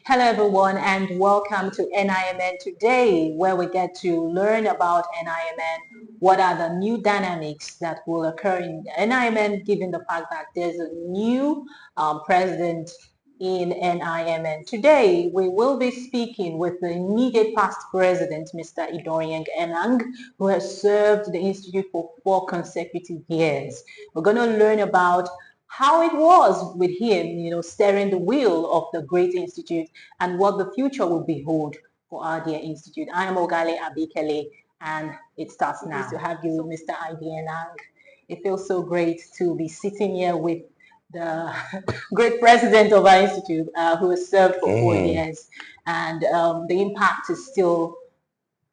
Hello everyone and welcome to NIMN today, where we get to learn about NIMN, what are the new dynamics that will occur in NIMN given the fact that there's a new president in NIMN. Today we will be speaking with the immediate past president, Mr. Idorenyen Enang, who has served the institute for 4 consecutive years. We're going to learn about how it was with him, steering the wheel of the great institute and what the future will behold for our dear institute. I am Ogale Abikele and it starts now. Nice to have you, Mr. Idorenyen Enang. It feels so great to be sitting here with the great president of our institute who has served for 4 years, and the impact is still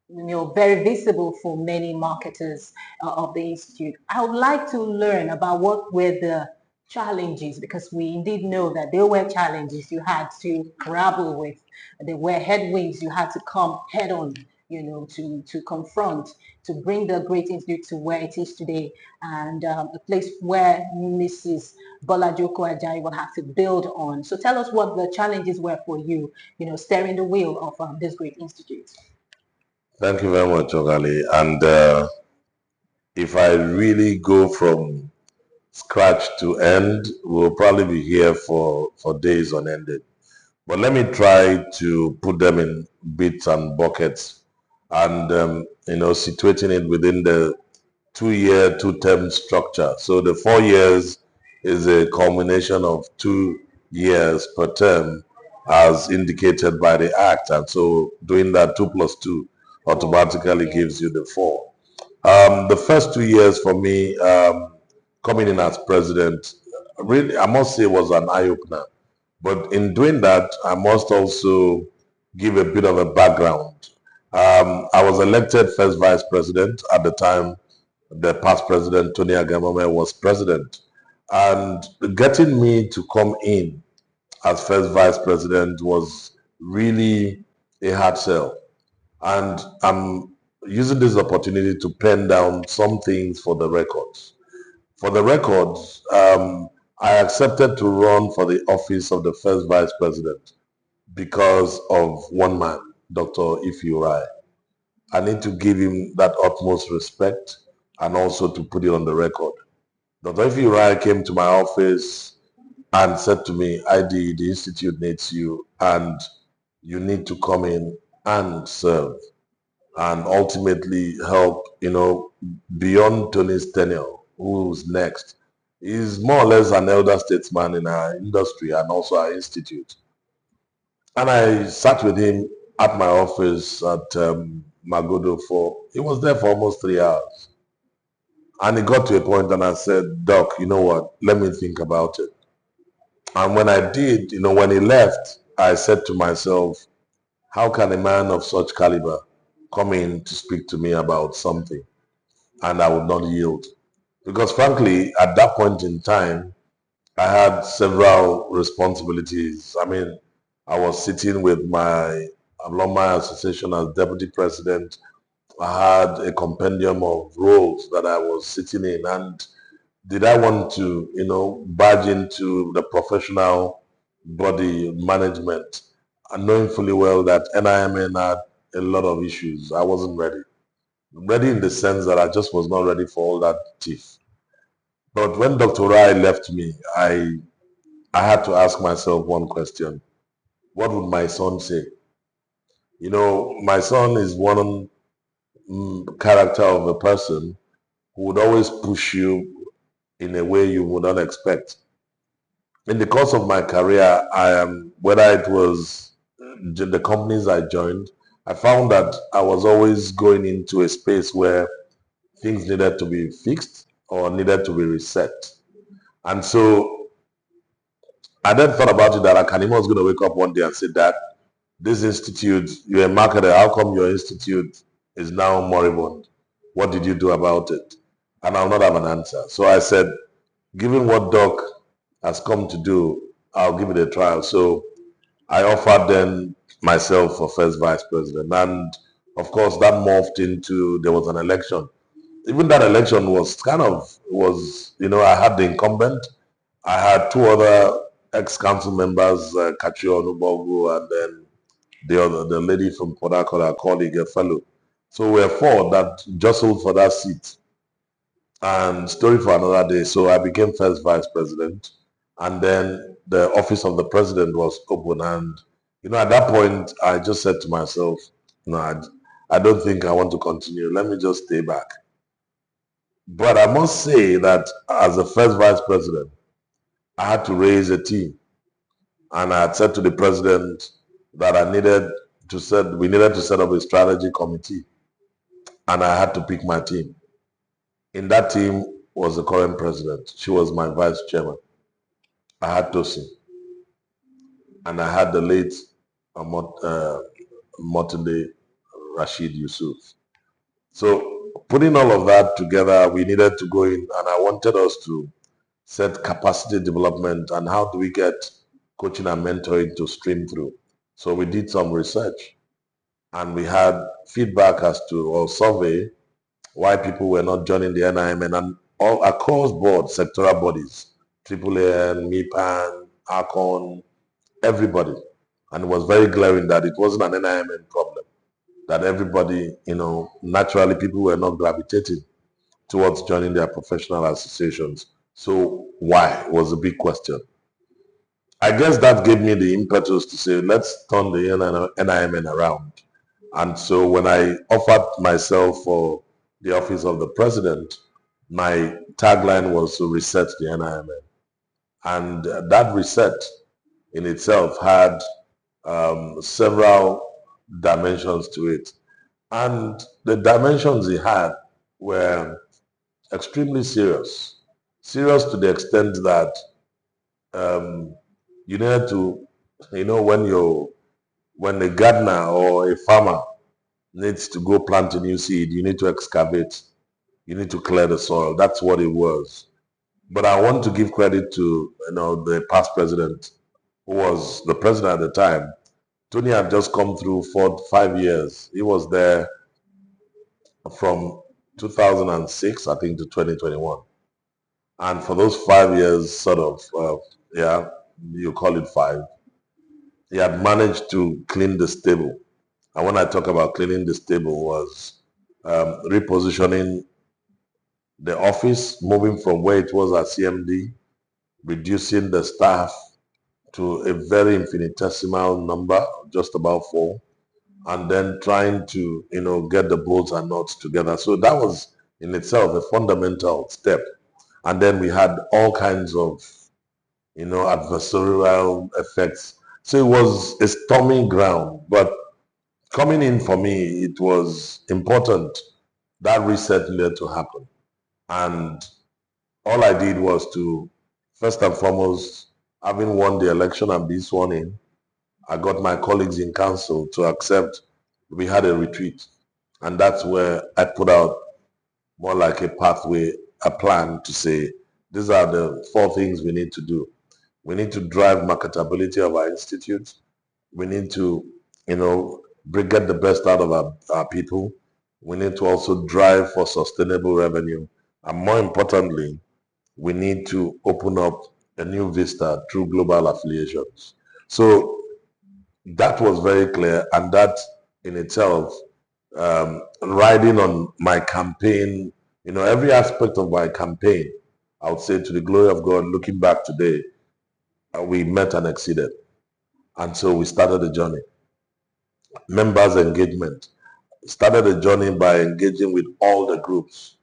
very visible for many marketers of the institute. I would like to learn about what were the challenges, because we indeed know that there were challenges you had to grapple with. There were headwinds you had to come head on, to confront, to bring the great institute to where it is today, and a place where Mrs. Bolajoko Ajayi will have to build on. So tell us what the challenges were for you, steering the wheel of this great institute. Thank you very much, Ogali. And if I really go from scratch to end, we'll probably be here for days on ended. But let me try to put them in bits and buckets and, situating it within the 2-year, 2-term structure. So the 4 years is a culmination of 2 years per term as indicated by the Act. And so doing that 2 plus 2 automatically gives you the 4. The first 2 years for me, coming in as president, really, I must say, was an eye-opener. But in doing that, I must also give a bit of a background. I was elected first vice president at the time the past president, Tony Agamame, was president. And getting me to come in as first vice president was really a hard sell. And I'm using this opportunity to pen down some things for the records. For the records, I accepted to run for the office of the first vice president because of one man, Dr. Idorenyen. I need to give him that utmost respect and also to put it on the record. Dr. Idorenyen came to my office and said to me, ID, the institute needs you and you need to come in and serve and ultimately help, beyond Tony's tenure. Who's next? He's more or less an elder statesman in our industry and also our institute. And I sat with him at my office at Magodo he was there for almost 3 hours. And it got to a point and I said, Doc, you know what, let me think about it. And when I did, when he left, I said to myself, how can a man of such caliber come in to speak to me about something? And I would not yield. Because frankly, at that point in time, I had several responsibilities. I mean, I was sitting with my alumni association as deputy president. I had a compendium of roles that I was sitting in. And did I want to, barge into the professional body management and knowing fully well that NIMN had a lot of issues? I wasn't ready. Ready in the sense that I just was not ready for all that teeth. But when Dr. Rai left me, I had to ask myself one question. What would my son say? My son is one character of a person who would always push you in a way you would not expect. In the course of my career, whether it was the companies I joined, I found that I was always going into a space where things needed to be fixed or needed to be reset. And so I then thought about it that Akanima was going to wake up one day and say, Dad, this institute, you're a marketer, how come your institute is now moribund? What did you do about it? And I'll not have an answer. So I said, given what Doc has come to do, I'll give it a trial. So I offered then myself for first vice president. And of course that morphed into, there was an election. Even that election was I had the incumbent. I had 2 other ex-council members, Kachi Onubogu, and then the lady from Port Harcourt, our colleague, a fellow. So we're four that jostled for that seat. And story for another day. So I became first vice president, and then the office of the president was open. And at that point, I just said to myself, no, I don't think I want to continue. Let me just stay back. But I must say that as the first vice president, I had to raise a team, and I had said to the president that we needed to set up a strategy committee, and I had to pick my team. In that team was the current president. She was my vice chairman. I had Tosin, and I had the late Motunde Rashid Yusuf. So putting all of that together, we needed to go in, and I wanted us to set capacity development and how do we get coaching and mentoring to stream through. So we did some research, and we had feedback as to, or survey, why people were not joining the NIMN, and all across board sectoral bodies, AAAN, MIPAN, ACON, everybody. And it was very glaring that it wasn't an NIMN problem, that everybody, naturally people were not gravitating towards joining their professional associations. So why was a big question. I guess that gave me the impetus to say, let's turn the NIMN around. And so when I offered myself for the office of the president, my tagline was to reset the NIMN. And that reset in itself had several dimensions to it. And the dimensions it had were extremely serious. Serious to the extent that you needed to, when a gardener or a farmer needs to go plant a new seed, you need to excavate, you need to clear the soil. That's what it was. But I want to give credit to the past president, who was the president at the time. Tony had just come through 5 years. He was there from 2006, I think, to 2021. And for those 5 years, sort of, you call it 5, he had managed to clean the stable. And when I talk about cleaning the stable, was repositioning the office, moving from where it was at CMD, reducing the staff to a very infinitesimal number, just about 4, and then trying to, get the bolts and nuts together. So that was in itself a fundamental step. And then we had all kinds of, adversarial effects. So it was a storming ground. But coming in for me, it was important that reset needed to happen. And all I did was to, first and foremost, having won the election and be sworn in, I got my colleagues in council to accept we had a retreat. And that's where I put out more like a pathway, a plan to say, these are the 4 things we need to do. We need to drive marketability of our institutes. We need to, get the best out of our people. We need to also drive for sustainable revenue. And more importantly, we need to open up a new vista through global affiliations. So that was very clear, and that in itself, riding on my campaign, every aspect of my campaign, I would say to the glory of God, looking back today, we met and exceeded. And so we started the journey. Members engagement. Started the journey by engaging with all the groups.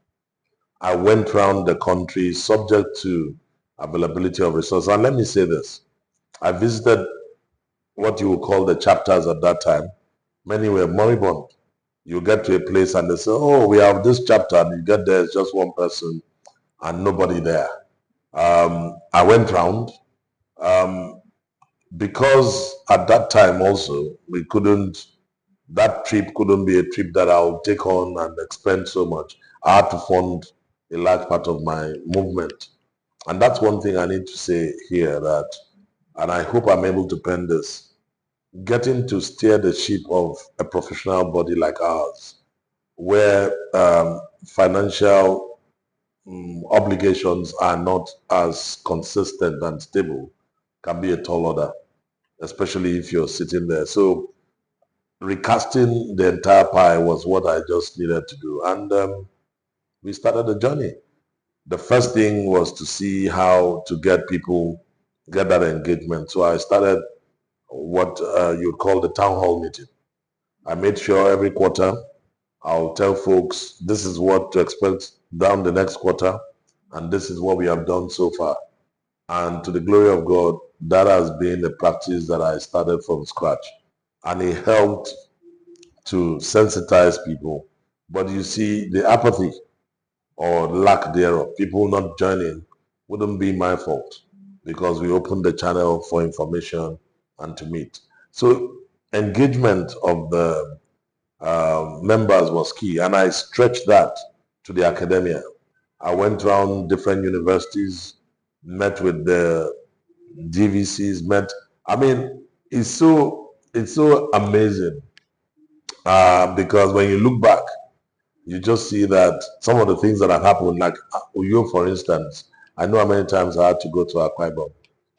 I went around the country subject to availability of resources. And let me say this. I visited what you would call the chapters at that time. Many were moribund. You get to a place and they say, oh, we have this chapter, and you get there, it's just one person and nobody there. I went round because at that time also, that trip couldn't be a trip that I'll take on and expend so much. I had to fund a large part of my movement. And that's one thing I need to say here, that, and I hope I'm able to pen this, getting to steer the ship of a professional body like ours, where financial obligations are not as consistent and stable, can be a tall order, especially if you're sitting there. So recasting the entire pie was what I just needed to do. And we started the journey. The first thing was to see how to get people, get that engagement. So I started what you'd call the town hall meeting. I made sure every quarter I'll tell folks this is what to expect down the next quarter, and this is what we have done so far. And to the glory of God, that has been a practice that I started from scratch. And it helped to sensitize people. But you see, the apathy or lack thereof, people not joining, wouldn't be my fault because we opened the channel for information and to meet. So engagement of the members was key, and I stretched that to the academia. I went around different universities, met with the DVCs, I mean, it's so amazing because when you look back, you just see that some of the things that have happened, like Uyo, for instance, I know how many times I had to go to Akwa Ibom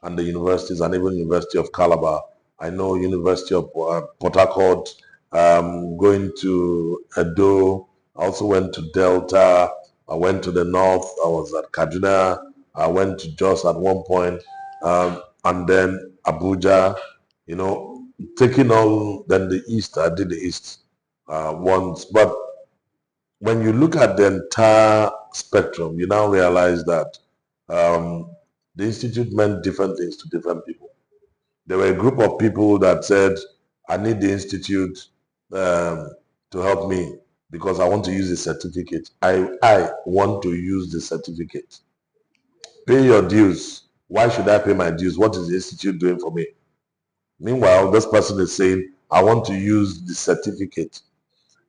and the universities, and even University of Calabar. I know University of Port Harcourt, going to Edo. I also went to Delta. I went to the north. I was at Kaduna. I went to Jos at one point, and then Abuja. You know, taking all then the east. I did the east once, but when you look at the entire spectrum, you now realize that um, the institute meant different things to different people. There were a group of people that said, I need the institute to help me because I want to use the certificate. I want to use the certificate. Pay your dues. Why should I pay my dues? What is the institute doing for me? Meanwhile, this person is saying, I want to use the certificate.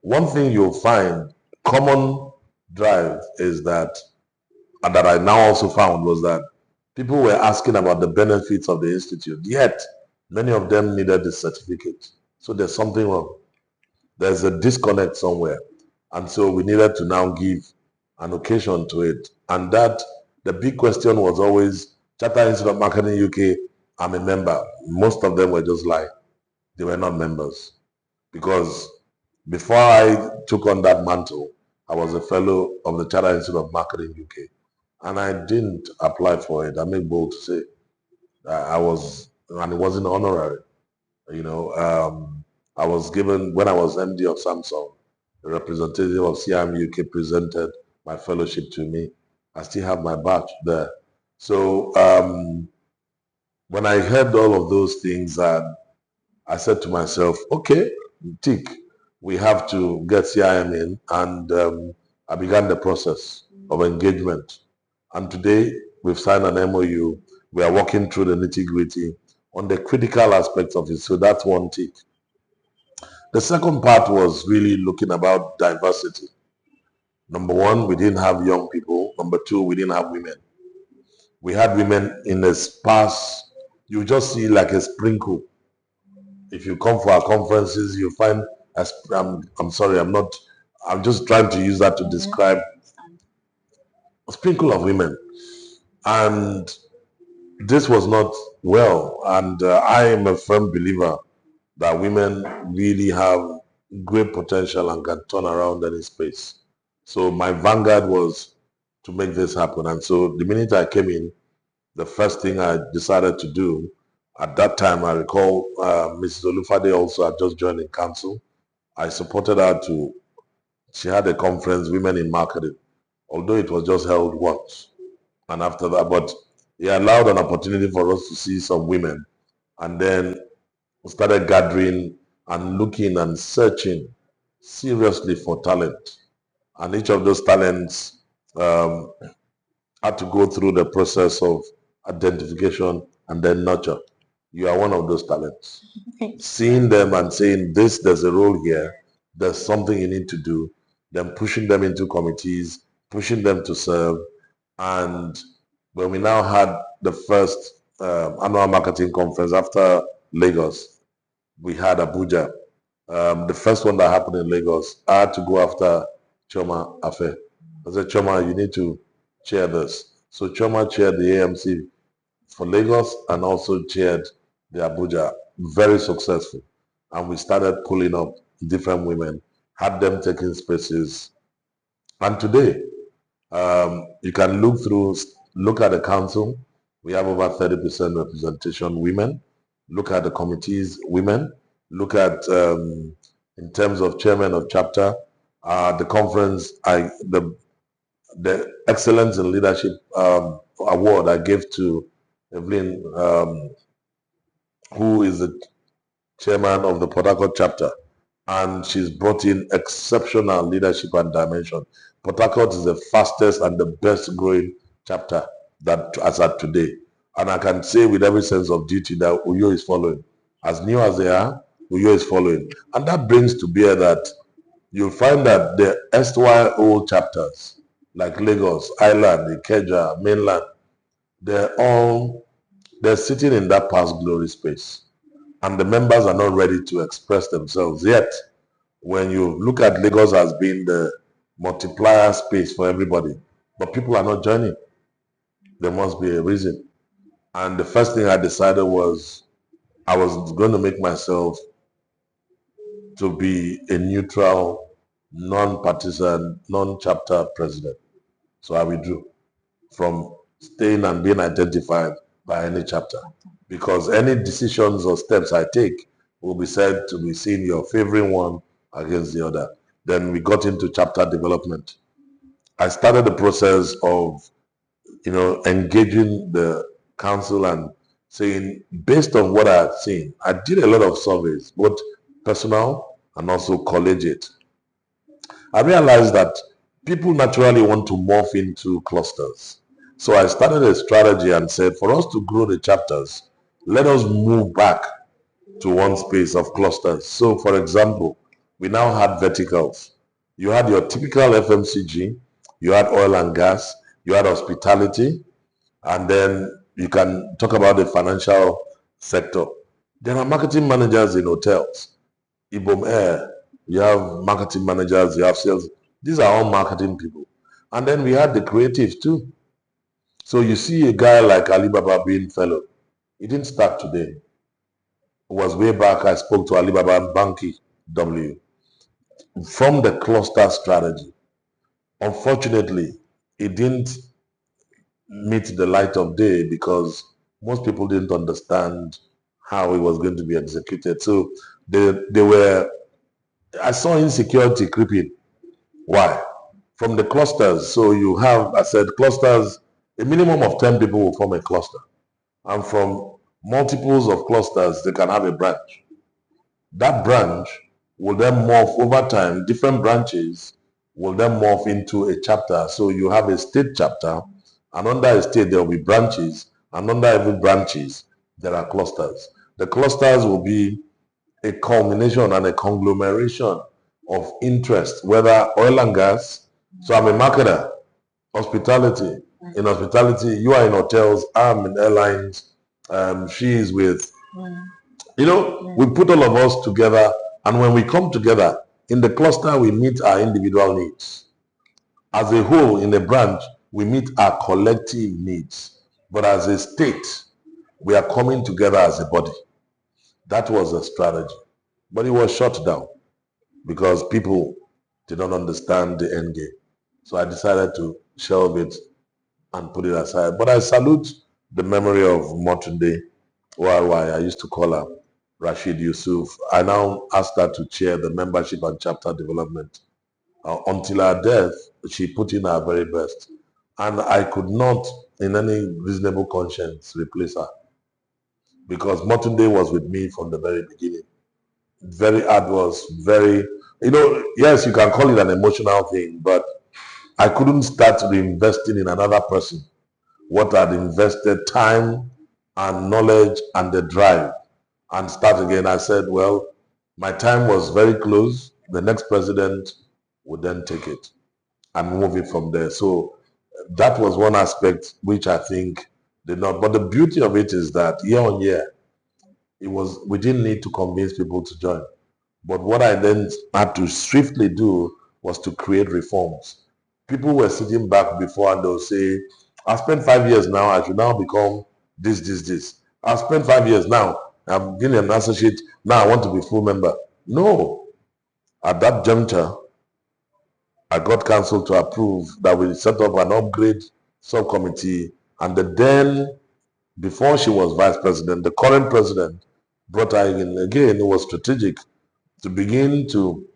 One thing you'll find common drive is that, and that I now also found, was that people were asking about the benefits of the institute, yet many of them needed the certificate. So there's something wrong. There's a disconnect somewhere. And so we needed to now give an occasion to it. And that, the big question was always, Chartered Institute of Marketing UK, I'm a member. Most of them were just lying. They were not members. Because before I took on that mantle, I was a fellow of the Chartered Institute of Marketing UK. And I didn't apply for it. I make bold to say I was, and it wasn't honorary. You know, I was given, when I was MD of Samsung, a representative of CIM UK presented my fellowship to me. I still have my badge there. So when I heard all of those things, I said to myself, okay, tick, we have to get CIM in, and I began the process of engagement. And today, we've signed an MOU. We are working through the nitty-gritty on the critical aspects of it. So that's one tick. The second part was really looking about diversity. Number one, we didn't have young people. Number two, we didn't have women. We had women in a sparse, you just see like a sprinkle. If you come for our conferences, you find, I'm sorry, I'm just trying to use that to describe a sprinkle of women. And this was not well. And I am a firm believer that women really have great potential and can turn around any space. So my vanguard was to make this happen. And so the minute I came in, the first thing I decided to do, at that time, I recall Mrs. Olufade also had just joined in council. I supported her she had a conference, Women in Marketing, although it was just held once. And after that, but it allowed an opportunity for us to see some women. And then we started gathering and looking and searching seriously for talent. And each of those talents had to go through the process of identification and then nurture. You are one of those talents. Seeing them and saying, there's a role here, there's something you need to do, then pushing them into committees, pushing them to serve. And when we now had the first annual marketing conference after Lagos, we had Abuja. The first one that happened in Lagos, I had to go after Choma Afe. I said, Choma, you need to chair this. So Choma chaired the AMC for Lagos and also chaired the Abuja. Very successful. And we started pulling up different women, had them taking spaces. And today, you can look at the council. We have over 30% representation women. Look at the committees, women. Look at, in terms of chairman of chapter, the conference, the Excellence in Leadership award I gave to Evelyn, who is the chairman of the Port Harcourt chapter, and she's brought in exceptional leadership and dimension. Port Harcourt is the fastest and the best growing chapter that as at today. And I can say with every sense of duty that Uyo is following. As new as they are, Uyo is following. And that brings to bear that you'll find that the erstwhile old chapters, like Lagos, Island, Ikeja, mainland, they're sitting in that past glory space. And the members are not ready to express themselves yet. When you look at Lagos as being the multiplier space for everybody, but people are not joining. There must be a reason. And the first thing I decided was I was going to make myself to be a neutral, non-partisan, non-chapter president. So I withdrew from staying and being identified by any chapter, because any decisions or steps I take will be said to be seen you're favoring one against the other. Then we got into chapter development. I started the process of, engaging the council and saying, based on what I had seen, I did a lot of surveys, both personal and also collegiate. I realized that people naturally want to morph into clusters. So I started a strategy and said, for us to grow the chapters, let us move back to one space of clusters. So for example, we now had verticals. You had your typical FMCG, you had oil and gas, you had hospitality, and then you can talk about the financial sector. There are marketing managers in hotels. Ibom Air, you have marketing managers, you have sales. These are all marketing people. And then we had the creative too. So you see a guy like Alibaba being fellow. He didn't start today. It was way back I spoke to Alibaba and Banky W. From the cluster strategy. Unfortunately, it didn't meet the light of day because most people didn't understand how it was going to be executed. So I saw insecurity creeping. Why? From the clusters. So you have, I said, clusters, a minimum of 10 people will form a cluster. And from multiples of clusters, they can have a branch. That branch will then morph over time. Different branches will then morph into a chapter. So you have a state chapter, and under a state there will be branches, and under every branches there are clusters. The clusters will be a culmination and a conglomeration of interest, whether oil and gas. So I'm a marketer, hospitality. In hospitality, you are in hotels, I'm in airlines, she is with, we put all of us together, and when we come together, in the cluster, we meet our individual needs. As a whole, in a branch, we meet our collective needs. But as a state, we are coming together as a body. That was a strategy. But it was shut down because people did not understand the end game. So I decided to shelve it and put it aside. But I salute the memory of Motunde Why I used to call her Rashid Yusuf. I now asked her to chair the membership and chapter development. Until her death, she put in her very best. And I could not, in any reasonable conscience, replace her. Because Motunde was with me from the very beginning. Very arduous, very, yes, you can call it an emotional thing, but I couldn't start reinvesting in another person what I'd invested time and knowledge and the drive and start again. I said, well, my time was very close. The next president would then take it and move it from there. So that was one aspect which I think did not. But the beauty of it is that year on year, we didn't need to convince people to join. But what I then had to swiftly do was to create reforms. People were sitting back before and they'll say, I spent 5 years now, I should now become this. I've spent 5 years now. I've been an associate. Now I want to be full member. No. At that juncture, I got council to approve that we set up an upgrade subcommittee, and then, before she was vice president, the current president brought her in again. It was strategic to begin to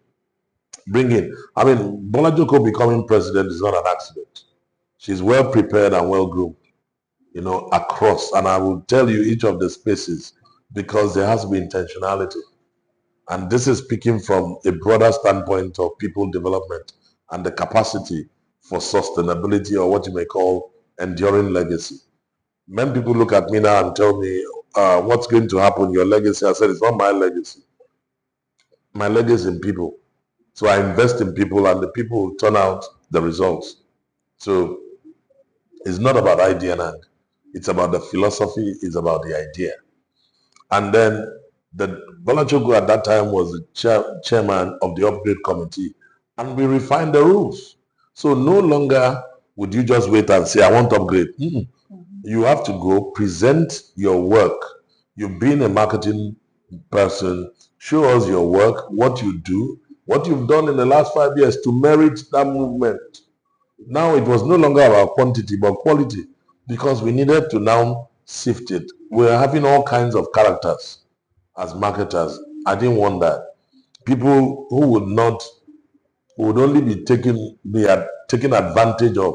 bring in. I mean, Bola Joko becoming president is not an accident. She's well prepared and well groomed, across. And I will tell you each of the spaces because there has to be intentionality. And this is speaking from a broader standpoint of people development and the capacity for sustainability, or what you may call enduring legacy. Many people look at me now and tell me, what's going to happen, your legacy? I said, it's not my legacy. My legacy is in people. So I invest in people, and the people will turn out the results. So it's not about Idorenyen. It's about the philosophy. It's about the idea. And then the Bola Joko at that time was the chairman of the upgrade committee, and we refined the rules. So no longer would you just wait and say, I want to upgrade. You have to go present your work. You've been a marketing person. Show us your work, what you do, what you've done in the last 5 years to merit that movement. Now it was no longer about quantity but quality, because we needed to now sift it. We're having all kinds of characters as marketers. I didn't want that. People who would only be taken advantage of.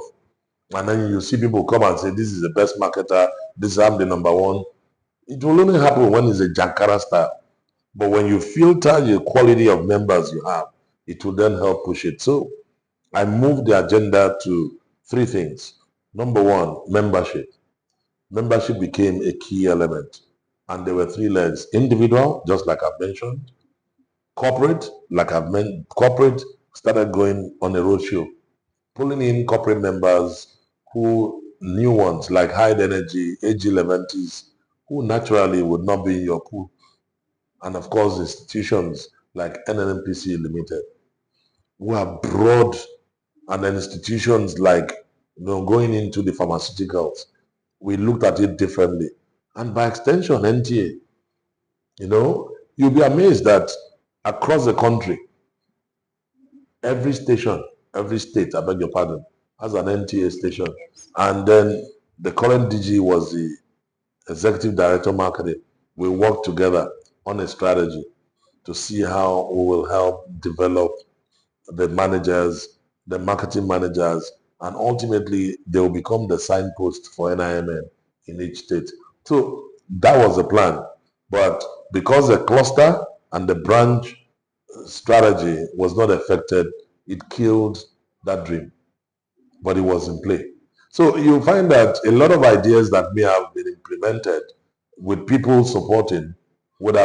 And then you see people come and say, this is the best marketer, this I'm the number one. It will only happen when it's a Jankara style. But when you filter the quality of members you have, it will then help push it. So I moved the agenda to 3 things. Number 1, membership. Membership became a key element. And there were 3 legs. Individual, just like I've mentioned. Corporate, corporate started going on a roadshow, pulling in corporate members new ones like High Energy, AG Leventis, who naturally would not be in your pool. And of course, institutions like NNPC Limited, who are broad, and then institutions like going into the pharmaceuticals. We looked at it differently. And by extension, NTA, you'll be amazed that across the country, every station, every state, I beg your pardon, has an NTA station. And then the current DG was the executive director marketing. We worked together on a strategy to see how we will help develop the managers, the marketing managers, and ultimately they will become the signpost for NIMN in each state. So that was the plan. But because the cluster and the branch strategy was not affected, it killed that dream. But it was in play. So you find that a lot of ideas that may have been implemented with people supporting would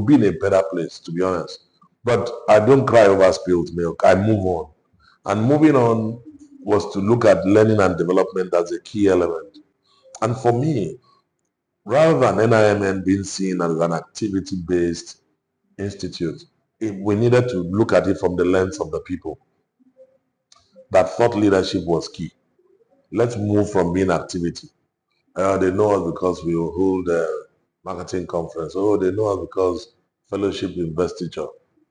be in a better place, to be honest. But I don't cry over spilled milk. I move on. And moving on was to look at learning and development as a key element. And for me, rather than NIMN being seen as an activity-based institute, we needed to look at it from the lens of the people. That thought leadership was key. Let's move from being activity. They know us because we will hold a marketing conference. Oh, they know us because fellowship investiture.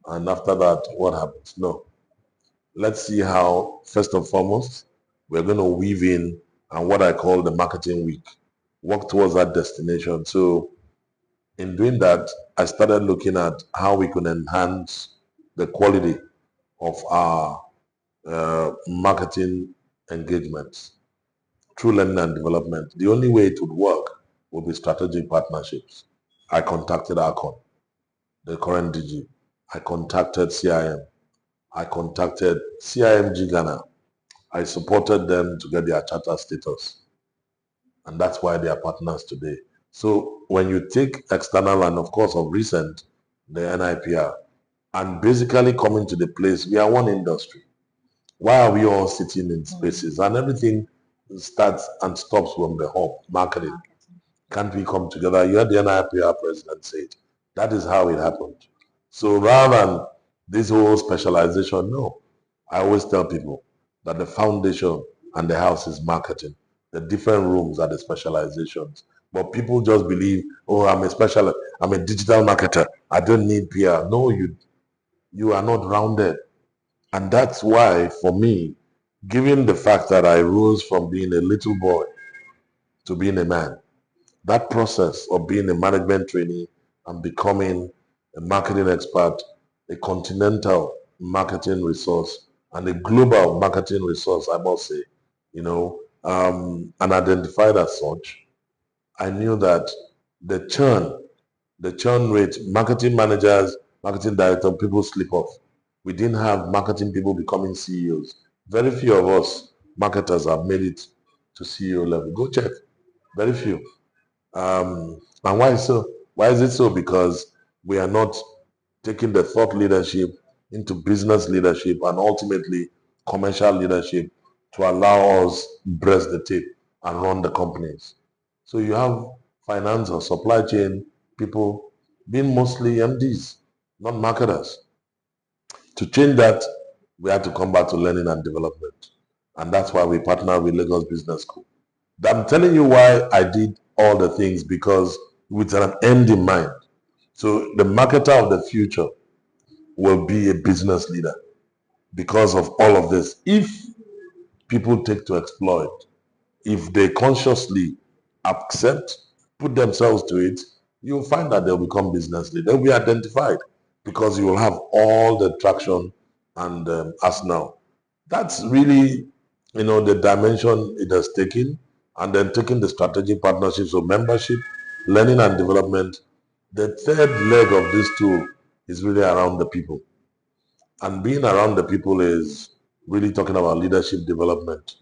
And after that, what happens? No. Let's see how, first and foremost, we're going to weave in and what I call the marketing week. Work towards that destination. So in doing that, I started looking at how we could enhance the quality of our marketing engagements through learning and development. The only way it would work would be strategic partnerships. I contacted Akon, the current DG. I contacted CIM. I contacted CIMG Ghana. I supported them to get their charter status. And that's why they are partners today. So when you take external and of course of recent, the NIPR, and basically coming to the place, we are one industry. Why are we all sitting in spaces? And everything starts and stops from the hub, marketing. Can't we come together? You had the NIPR president say it. That is how it happened. So rather than this whole specialization, no. I always tell people that the foundation and the house is marketing. The different rooms are the specializations. But people just believe, oh, I'm a digital marketer. I don't need PR. No, you are not rounded. And that's why, for me, given the fact that I rose from being a little boy to being a man, that process of being a management trainee and becoming a marketing expert, a continental marketing resource, and a global marketing resource, I must say, and identified as such, I knew that the churn rate, marketing managers, marketing director, people slip off. We didn't have marketing people becoming CEOs. Very few of us marketers have made it to CEO level. Go check. Very few. And why so? Why is it so? Because we are not taking the thought leadership into business leadership and ultimately commercial leadership to allow us breast the tape and run the companies. So you have finance or supply chain people being mostly MDs, not marketers. To change that, we had to come back to learning and development. And that's why we partner with Lagos Business School. I'm telling you why I did all the things, because with an end in mind. So the marketer of the future will be a business leader because of all of this. If people take to exploit, if they consciously accept, put themselves to it, you'll find that they'll become business leaders. They'll be identified because you will have all the traction and arsenal. That's really, the dimension it has taken, and then taking the strategic partnerships of membership, learning and development. The third leg of this tool is really around the people. And being around the people is really talking about leadership development,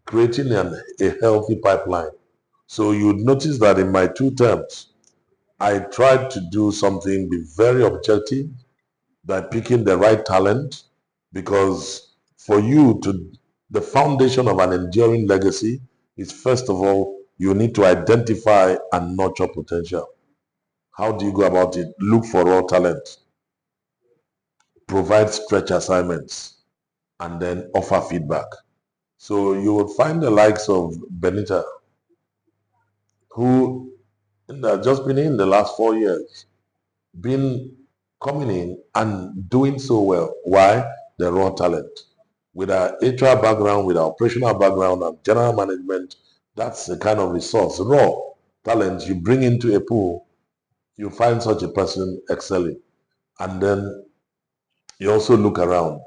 creating a healthy pipeline. So you'd notice that in my 2 terms, I tried to do something, be very objective by picking the right talent, because for you to, the foundation of an enduring legacy is, first of all, you need to identify and nurture potential. How do you go about it? Look for raw talent, provide stretch assignments, and then offer feedback. So you would find the likes of Benita, who just been in the last 4 years, been coming in and doing so well. Why? The raw talent. With our HR background, with our operational background and general management, that's the kind of resource, raw talent you bring into a pool, you find such a person excelling. And then you also look around,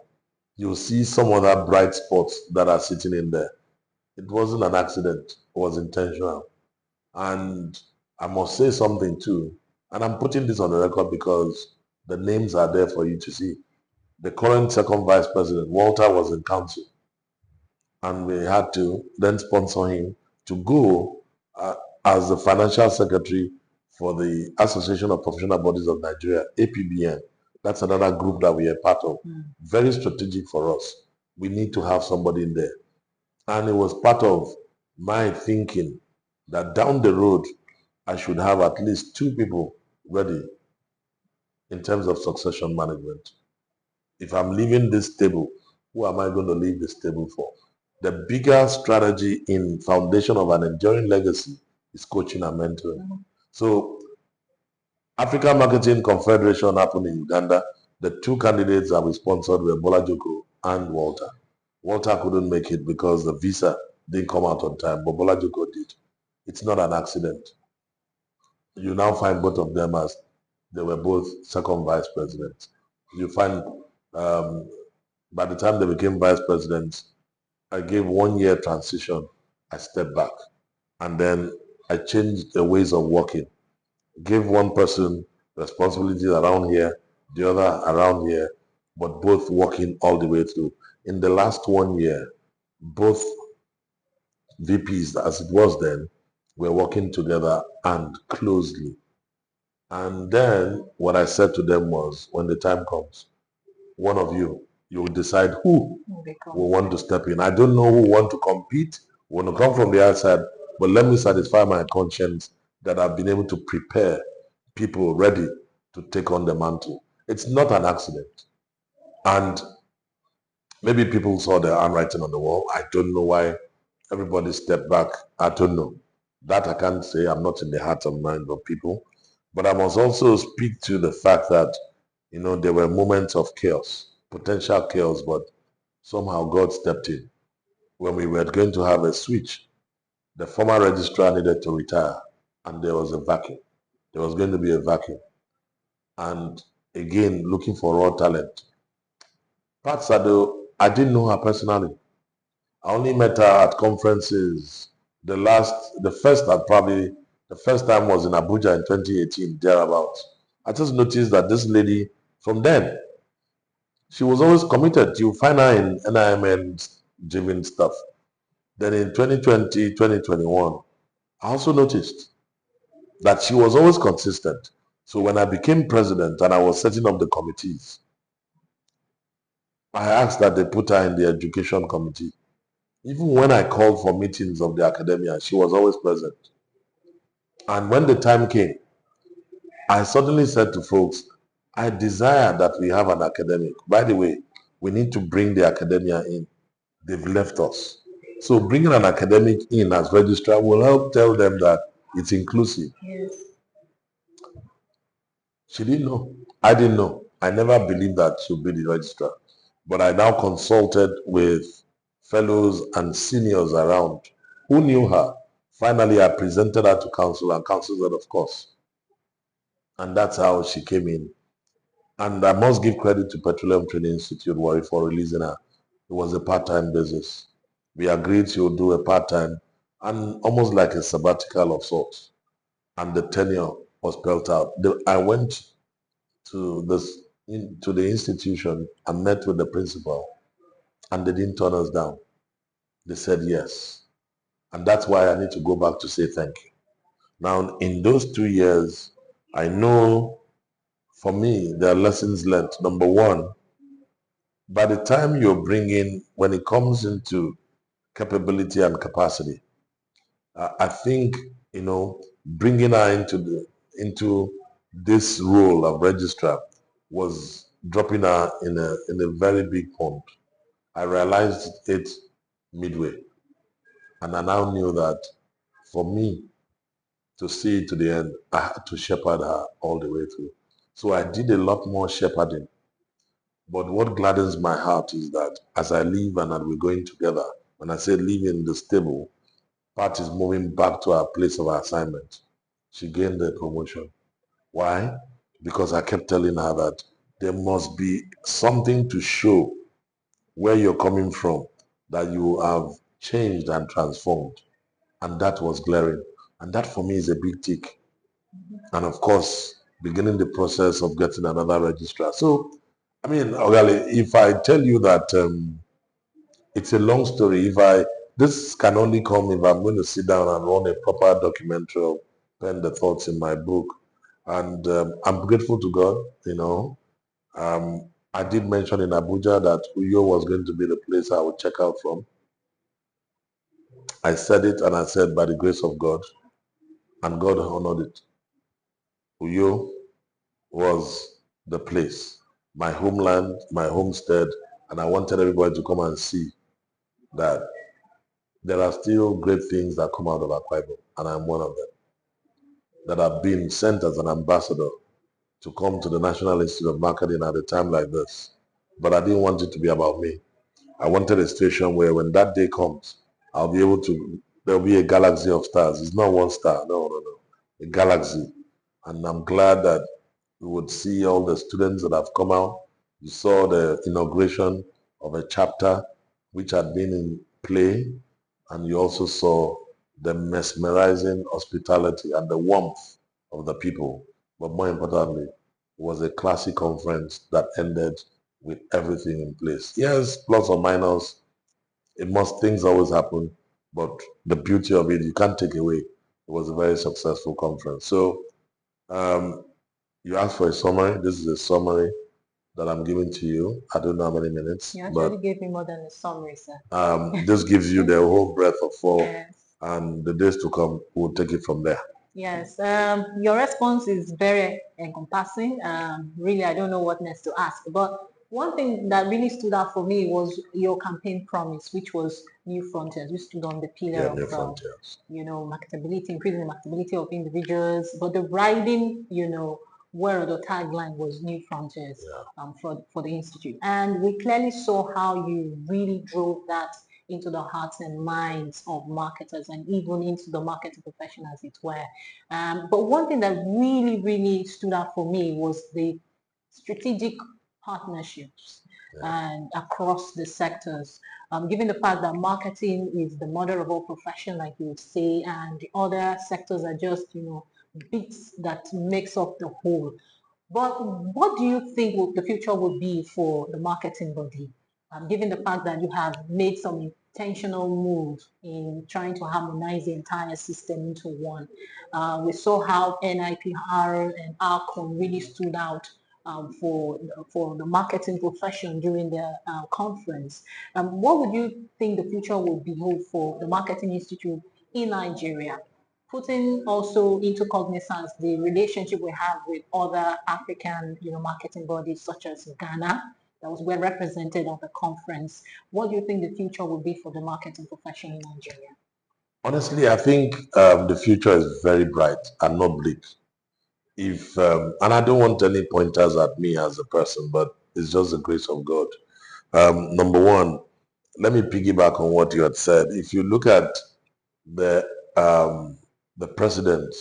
you'll see some other bright spots that are sitting in there. It wasn't an accident, it was intentional. And I must say something too, and I'm putting this on the record because the names are there for you to see. The current second vice president, Walter, was in council, and we had to then sponsor him to go as the financial secretary for the Association of Professional Bodies of Nigeria, APBN. That's another group that we are part of. Very strategic for us. We need to have somebody in there. And it was part of my thinking that down the road, I should have at least 2 people ready in terms of succession management. If I'm leaving this table, who am I going to leave this table for? The bigger strategy in foundation of an enduring legacy is coaching and mentoring. So African Marketing Confederation happened in Uganda. The 2 candidates that we sponsored were Bola Joko and Walter. Walter couldn't make it because the visa didn't come out on time, but Bola Joko did. It's not an accident. You now find both of them as they were both second vice presidents. You find by the time they became vice presidents, I gave 1 year transition. I stepped back, and then I changed the ways of working. Gave one person responsibilities around here, the other around here, but both working all the way through. In the last 1 year, both VPs, as it was then, were working together and closely. And then what I said to them was, when the time comes, one of you will decide who will want to step in. I don't know who want to compete, want to come from the outside, but let me satisfy my conscience that I've been able to prepare people ready to take on the mantle. It's not an accident. And maybe people saw the handwriting on the wall. I don't know why everybody stepped back. I don't know. That I can't say. I'm not in the heart and mind of people. But I must also speak to the fact that, there were moments of chaos, potential chaos, but somehow God stepped in. When we were going to have a switch, the former registrar needed to retire, and there was a vacuum. There was going to be a vacuum. And again, looking for raw talent. Pat Sado, I didn't know her personally. I only met her at conferences. The first time was in Abuja in 2018, thereabouts. I just noticed that this lady, from then, she was always committed. You find her in NIMN driven stuff. Then in 2020, 2021, I also noticed that she was always consistent. So when I became president and I was setting up the committees, I asked that they put her in the education committee. Even when I called for meetings of the academia, she was always present. And when the time came, I suddenly said to folks, I desire that we have an academic. By the way, we need to bring the academia in. They've left us. So bringing an academic in as registrar will help tell them that it's inclusive. Yes. She didn't know. I didn't know. I never believed that she'd be the registrar. But I now consulted with fellows and seniors around who knew her. Finally, I presented her to council, and council said, of course. And that's how she came in. And I must give credit to Petroleum Training Institute, Warri, for releasing her. It was a part-time basis. We agreed she would do a part-time and almost like a sabbatical of sorts. And the tenure was spelled out. I went to the institution and met with the principal, and they didn't turn us down. They said yes. And that's why I need to go back to say thank you. Now, in those 2 years, I know for me, there are lessons learned. Number one, by the time you're bringing, when it comes into capability and capacity, I think, bringing her into this role of registrar was dropping her in a very big pond. I realized it midway, and I now knew that for me to see it to the end, I had to shepherd her all the way through. So I did a lot more shepherding. But what gladdens my heart is that as I leave and as we're going together, when I say leaving the stable, Pat is moving back to our place of assignment. She gained the promotion. Why? Because I kept telling her that there must be something to show where you're coming from, that you have changed and transformed. And that was glaring. And that for me is a big tick. And of course, beginning the process of getting another registrar. So, I mean, Ogali, if I tell you that it's a long story, this can only come if I'm going to sit down and run a proper documentary of pen the thoughts in my book. And I'm grateful to God, I did mention in Abuja that Uyo was going to be the place I would check out from. I said it and I said by the grace of God, and God honored it. Uyo was the place, my homeland, my homestead, and I wanted everybody to come and see that there are still great things that come out of Akwa Ibom, and I'm one of them, that have been sent as an ambassador to come to the National Institute of Marketing at a time like this. But I didn't want it to be about me. I wanted a situation where when that day comes, I'll be able to, there'll be a galaxy of stars. It's not one star, no. A galaxy. And I'm glad that you would see all the students that have come out. You saw the inauguration of a chapter which had been in play, and you also saw the mesmerizing hospitality and the warmth of the people. But more importantly, it was a classic conference that ended with everything in place. Yes, plus or minus, things always happen, but the beauty of it, you can't take away. It was a very successful conference. So um, you asked for a summary. This is a summary that I'm giving to you. I don't know how many minutes. You actually gave me more than a summary, sir. This gives you the whole breadth of four, yes. And the days to come, we'll take it from there. Yes, your response is very encompassing. Really, I don't know what next to ask, but One thing that really stood out for me was your campaign promise, which was New Frontiers. We stood on the pillar Yeah, of, new frontiers. marketability, increasing the marketability of individuals. But the riding, word or tagline was New Frontiers, Yeah. for the institute. And we clearly saw how you really drove that into the hearts and minds of marketers and even into the marketing profession, as it were. But one thing that really, really stood out for me was the strategic partnerships and across the sectors. Given the fact that marketing is the mother of all profession, like you would say, and the other sectors are just, bits that makes up the whole. But what do you think the future would be for the marketing body, given the fact that you have made some intentional moves in trying to harmonize the entire system into one? We saw how NIPR and ARCON really stood out for the marketing profession during the conference. What would you think the future will behold for the Marketing Institute in Nigeria? Putting also into cognizance the relationship we have with other African, marketing bodies such as Ghana, that was well represented at the conference. What do you think the future will be for the marketing profession in Nigeria? Honestly, I think the future is very bright and not bleak. If and I don't want any pointers at me as a person, but it's just the grace of God. Number one, let me piggyback on what you had said. If you look at the the president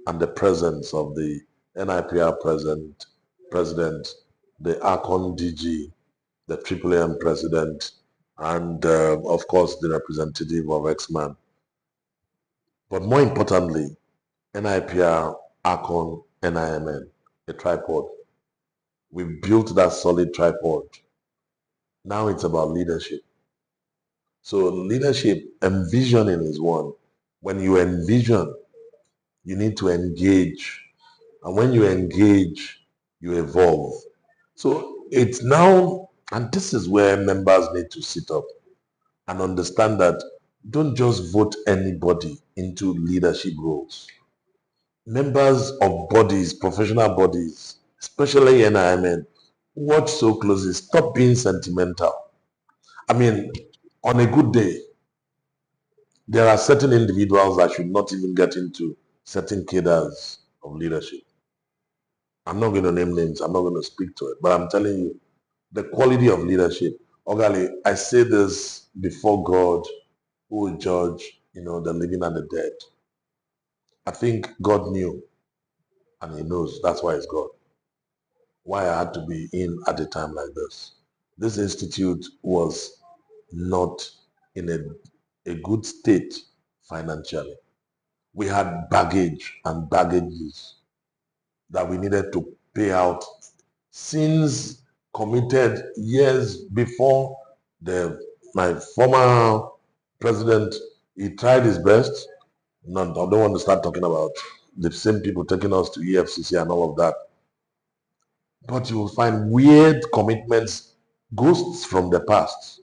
and the presence of the NIPR president, the ACON DG, the AAM president, and of course the representative of X-Man. But more importantly, NIPR, ACON, NIMN, a tripod. We built that solid tripod. Now it's about leadership. So leadership, envisioning is one. When you envision, you need to engage. And when you engage, you evolve. So it's now, and this is where members need to sit up and understand that don't just vote anybody into leadership roles. Members of bodies, professional bodies, especially NIMN, watch so closely. Stop being sentimental. I mean, on a good day, there are certain individuals that should not even get into certain cadres of leadership. I'm not going to name names. I'm not going to speak to it. But I'm telling you, the quality of leadership. Ogali, I say this before God, who will judge, the living and the dead. I think God knew, and He knows. That's why it's God. Why I had to be in at a time like this. This institute was not in a good state financially. We had baggage and baggages that we needed to pay out since committed years before my former president. He tried his best. No, I don't want to start talking about the same people taking us to EFCC and all of that. But you will find weird commitments, ghosts from the past,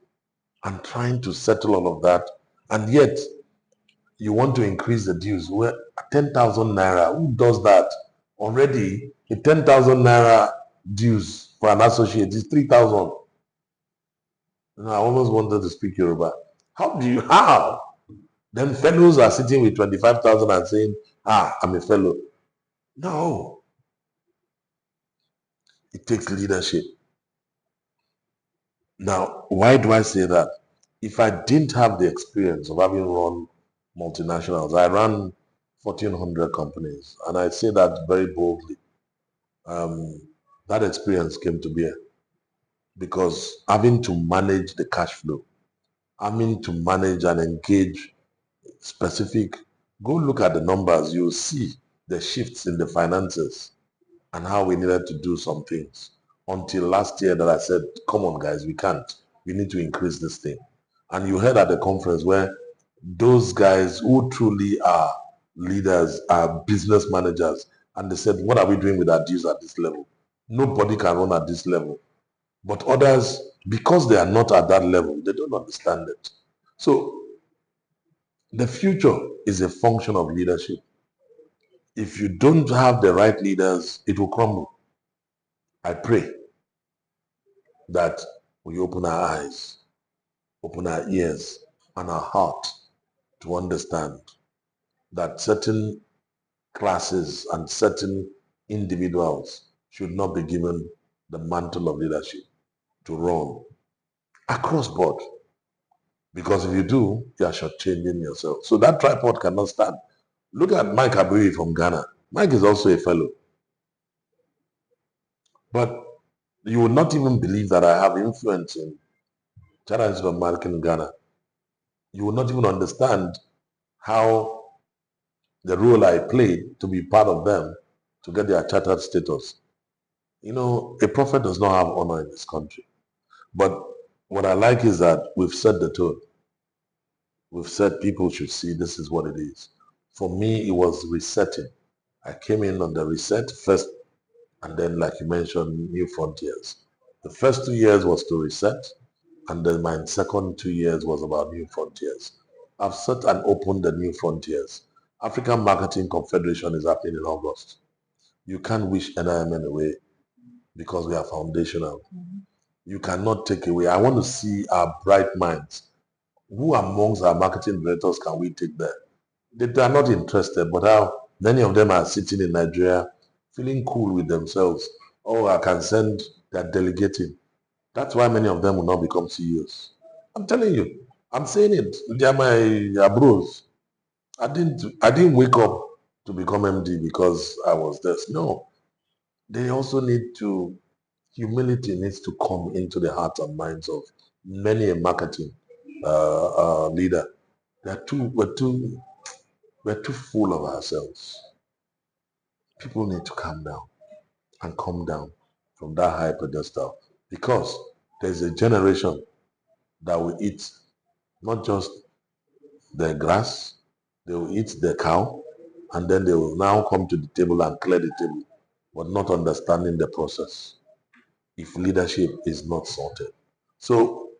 and trying to settle all of that. And yet, you want to increase the dues. Well, 10,000 naira, who does that? Already, a 10,000 naira dues for an associate is 3,000. I almost wanted to speak Yoruba. How? Then fellows are sitting with 25,000 and saying, I'm a fellow. No, it takes leadership. Now, why do I say that? If I didn't have the experience of having run multinationals, I ran 1,400 companies, and I say that very boldly. That experience came to bear because having to manage the cash flow, having to manage and engage specific, go look at the numbers, you'll see the shifts in the finances and how we needed to do some things. Until last year that I said, come on guys, we can't. We need to increase this thing. And you heard at the conference where those guys who truly are leaders, are business managers, and they said, what are we doing with our dues at this level? Nobody can run at this level. But others, because they are not at that level, they don't understand it. So the future is a function of leadership. If you don't have the right leaders, it will crumble. I pray that we open our eyes, open our ears and our heart to understand that certain classes and certain individuals should not be given the mantle of leadership to run across board. Because if you do, you are shortchanging yourself. So that tripod cannot stand. Look at Mike Abui from Ghana. Mike is also a fellow. But you will not even believe that I have influence in China Institute of Marketing in Ghana. You will not even understand how the role I played to be part of them to get their chartered status. You know, a prophet does not have honor in this country. But what I like is that we've set the tone. We've said people should see this is what it is. For me, it was resetting. I came in on the reset first, and then, like you mentioned, new frontiers. The first 2 years was to reset, and then my second 2 years was about new frontiers. I've set and opened the new frontiers. African Marketing Confederation is happening in August. You can't wish NIMN away because we are foundational. You cannot take away. I want to see our bright minds. Who amongst our marketing directors can we take there? They are not interested, but how many of them are sitting in Nigeria feeling cool with themselves. Oh, I can send, they're delegating. That's why many of them will not become CEOs. I'm telling you, I'm saying it. They are my bros. I didn't wake up to become MD because I was this. No, they also need to, humility needs to come into the hearts and minds of many a marketing leader. We're too full of ourselves. People need to calm down and come down from that high pedestal because there's a generation that will eat not just the grass, they will eat the cow, and then they will now come to the table and clear the table, but not understanding the process if leadership is not sorted. So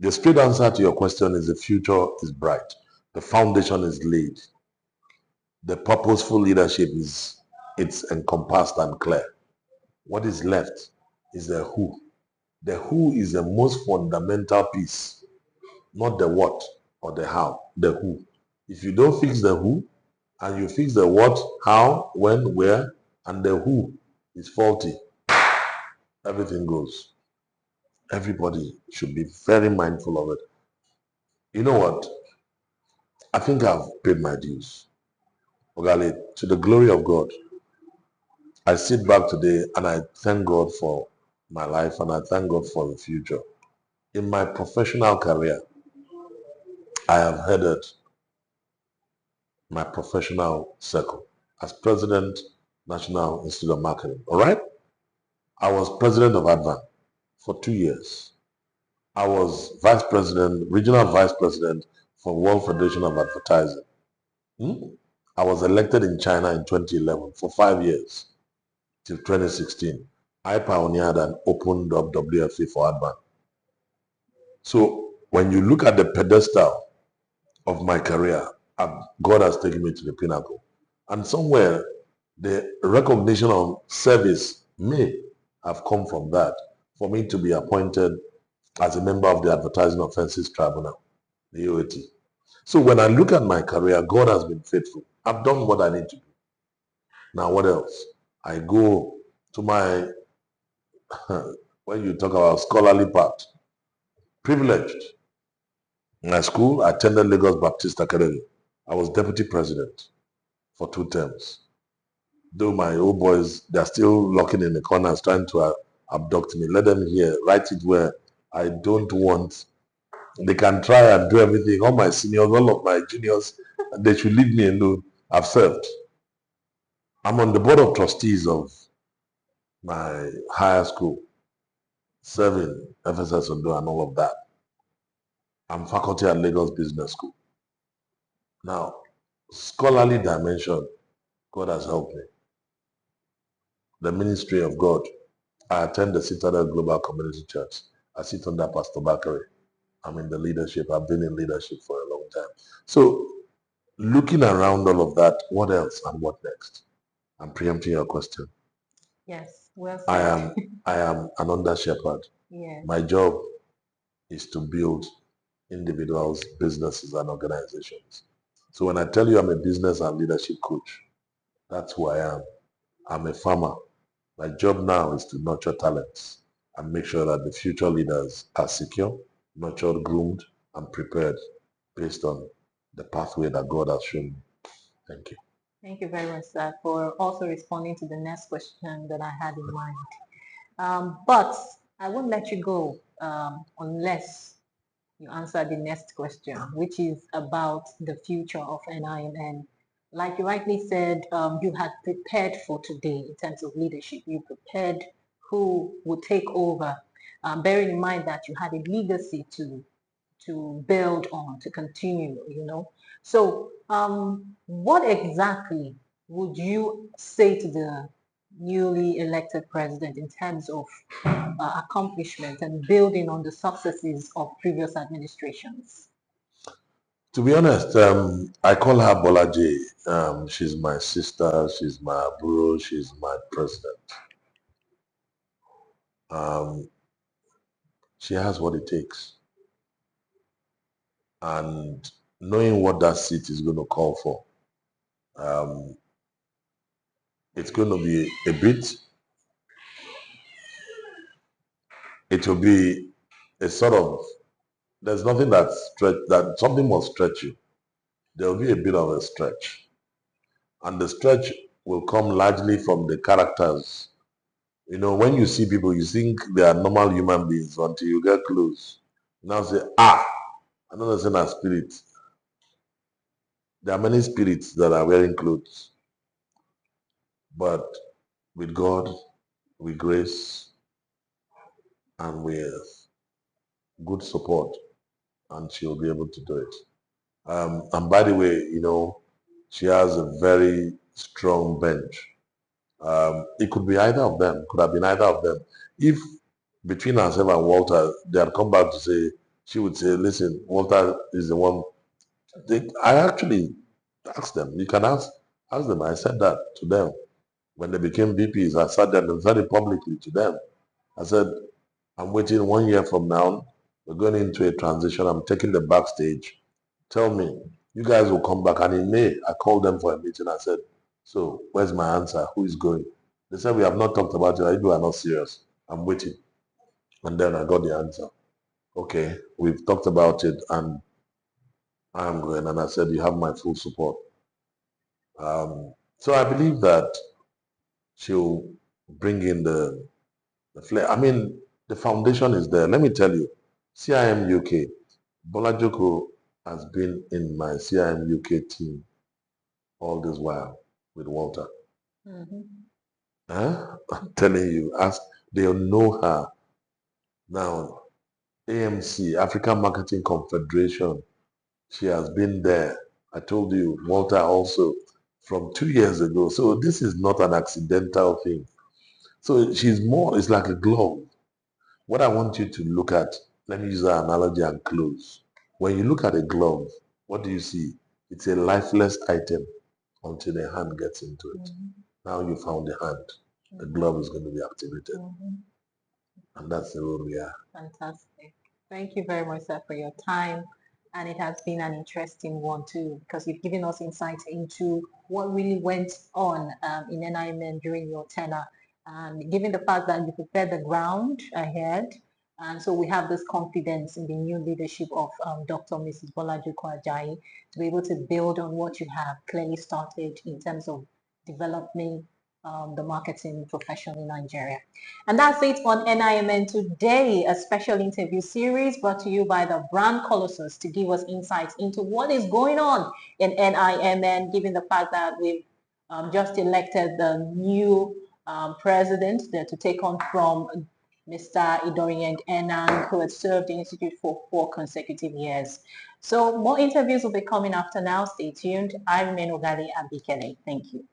the straight answer to your question is the future is bright. The foundation is laid. The purposeful leadership is it's encompassed and clear. What is left is the who. The who is the most fundamental piece, not the what or the how, the who. If you don't fix the who and you fix the what, how, when, where, and the who is faulty, everything goes. Everybody should be very mindful of it. You know what? I think I've paid my dues. Ogali, to the glory of God, I sit back today and I thank God for my life and I thank God for the future. In my professional career, I have headed my professional circle as president, National Institute of Marketing. All right? I was president of Advan for 2 years. I was vice president, regional vice president for World Federation of Advertising. I was elected in China in 2011 for 5 years till 2016. I pioneered and opened up WFA for Advan. So when you look at the pedestal of my career, God has taken me to the pinnacle. And somewhere, the recognition of service may have come from that for me to be appointed as a member of the Advertising Offenses Tribunal, the AOT. So when I look at my career, God has been faithful. I've done what I need to do. Now, what else? I go to my, when you talk about scholarly part, privileged. In my school, I attended Lagos Baptist Academy. I was deputy president for 2 terms. Though my old boys, they're still locking in the corners trying to abduct me. Let them hear, write it where I don't want. They can try and do everything. All my seniors, all of my juniors, they should leave me alone. I've served. I'm on the board of trustees of my higher school, serving FSS Ondo and all of that. I'm faculty at Lagos Business School. Now, scholarly dimension, God has helped me. The ministry of God. I attend the Citadel Global Community Church. I sit under Pastor Bakari. I'm in the leadership. I've been in leadership for a long time. So looking around all of that, what else and what next? I'm preempting your question. Yes, well I said. am I am an under shepherd. Yes. My job is to build individuals, businesses, and organizations. So when I tell you I'm a business and leadership coach, that's who I am. I'm a farmer. My job now is to nurture talents and make sure that the future leaders are secure, nurtured, groomed, and prepared based on the pathway that God has shown me. Thank you. Thank you very much, sir, for also responding to the next question that I had in mind. But I won't let you go unless you answer the next question, which is about the future of NIMN. Like you rightly said, you had prepared for today in terms of leadership. You prepared who would take over, bearing in mind that you had a legacy to build on, to continue, you know. So what exactly would you say to the newly elected president in terms of accomplishment and building on the successes of previous administrations? To be honest, I call her Bolaji. She's my sister, she's my bro, she's my president. Um, she has what it takes. And knowing what that seat is going to call for, um, it's going to be a bit, it will be a sort of, there's nothing that something must stretch you. There will be a bit of a stretch. And the stretch will come largely from the characters. You know, when you see people, you think they are normal human beings until you get close. You now say, I don't understand a spirit. There are many spirits that are wearing clothes. But with God, with grace, and with good support, and she'll be able to do it. And by the way, you know, she has a very strong bench. It could be either of them, could have been either of them. If between herself and Walter, they had come back to say, she would say, listen, Walter is the one. I actually asked them, you can ask them. I said that to them when they became VPs. I said that very publicly to them. I said, I'm waiting 1 year from now. We're going into a transition. I'm taking the backstage. Tell me, you guys will come back. And in May, I called them for a meeting. I said, so where's my answer? Who is going? They said, we have not talked about it. You are not serious. I'm waiting. And then I got the answer. Okay, we've talked about it and I'm going. And I said, you have my full support. So I believe that she'll bring in the flair. I mean, the foundation is there. Let me tell you, CIM UK, Bola Joko has been in my CIM UK team all this while with Walter. Mm-hmm. I'm telling you, they'll know her. Now, AMC, African Marketing Confederation, she has been there. I told you, Walter also from 2 years ago. So this is not an accidental thing. So she's more, it's like a glove. What I want you to look at, let me use that analogy and close. When you look at a glove, what do you see? It's a lifeless item until the hand gets into it. Mm-hmm. Now you found the hand. The glove is going to be activated. Mm-hmm. And that's the role we are. Fantastic. Thank you very much, sir, for your time. And it has been an interesting one too, because you've given us insight into what really went on in NIMN during your tenure. Given the fact that you prepared the ground ahead, and so we have this confidence in the new leadership of Dr. Mrs. Bolajuko Ajayi to be able to build on what you have clearly started in terms of developing the marketing profession in Nigeria. And that's it on NIMN today, a special interview series brought to you by the Brand Colossus to give us insights into what is going on in NIMN, given the fact that we've just elected the new president to take on from Mr. Idorenyen Enang, who has served the Institute for 4 consecutive years. So more interviews will be coming after now. Stay tuned. I remain Ogali Abikele. Thank you.